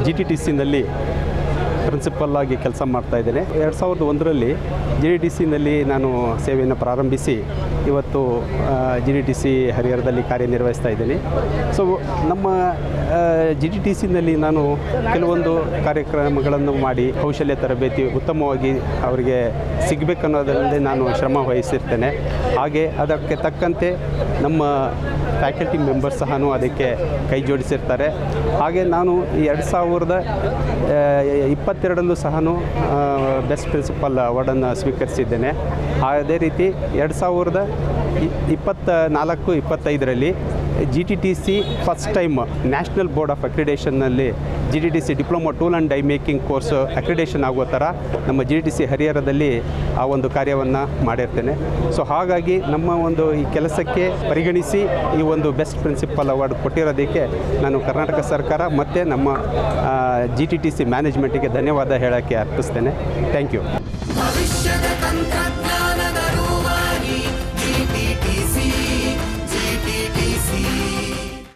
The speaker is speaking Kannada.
GTTCನಲ್ಲಿ ಪ್ರಿನ್ಸಿಪಲ್ ಆಗಿ ಕೆಲಸ ಮಾಡ್ತಾಯಿದ್ದೇನೆ. 2001ರಲ್ಲಿ GTTCನಲ್ಲಿ ನಾನು ಸೇವೆಯನ್ನು ಪ್ರಾರಂಭಿಸಿ ಇವತ್ತು GTTC ಹರಿಹರದಲ್ಲಿ ಕಾರ್ಯನಿರ್ವಹಿಸ್ತಾ ಇದ್ದೀನಿ. ಸೊ ನಮ್ಮ GTTCನಲ್ಲಿ ನಾನು ಕೆಲವೊಂದು ಕಾರ್ಯಕ್ರಮಗಳನ್ನು ಮಾಡಿ ಕೌಶಲ್ಯ ತರಬೇತಿ ಉತ್ತಮವಾಗಿ ಅವರಿಗೆ ಸಿಗಬೇಕನ್ನೋದರಲ್ಲಿ ನಾನು ಶ್ರಮ ವಹಿಸಿರ್ತೇನೆ. ಹಾಗೆ ಅದಕ್ಕೆ ತಕ್ಕಂತೆ ನಮ್ಮ ಫ್ಯಾಕಲ್ಟಿ ಮೆಂಬರ್ಸ್ ಸಹ ಅದಕ್ಕೆ ಕೈ ಜೋಡಿಸಿರ್ತಾರೆ. ಹಾಗೆ ನಾನು 2022ರಲ್ಲೂ ಸಹ ಬೆಸ್ಟ್ ಪ್ರಿನ್ಸಿಪಲ್ ಅವಾರ್ಡನ್ನು ಸ್ವೀಕರಿಸಿದ್ದೇನೆ. ಅದೇ ರೀತಿ 2024-25ರಲ್ಲಿ GTTC first time national board of ಅಕ್ರಿಡೇಷನ್ನಲ್ಲಿ GTTC diploma tool and die making course accreditation ಆಗೋ ಥರ ನಮ್ಮ GTTC ಹರಿಹರದಲ್ಲಿ ಆ ಒಂದು ಕಾರ್ಯವನ್ನು ಮಾಡಿರ್ತೇನೆ. ಸೊ ಹಾಗಾಗಿ ನಮ್ಮ ಒಂದು ಈ ಕೆಲಸಕ್ಕೆ ಪರಿಗಣಿಸಿ ಈ ಒಂದು ಬೆಸ್ಟ್ ಪ್ರಿನ್ಸಿಪಲ್ ಅವಾರ್ಡ್ ಕೊಟ್ಟಿರೋದಕ್ಕೆ ನಾನು ಕರ್ನಾಟಕ ಸರ್ಕಾರ ಮತ್ತು ನಮ್ಮ GTTC ಮ್ಯಾನೇಜ್ಮೆಂಟಿಗೆ ಧನ್ಯವಾದ ಹೇಳೋಕ್ಕೆ ಅರ್ಪಿಸ್ತೇನೆ. Thank you.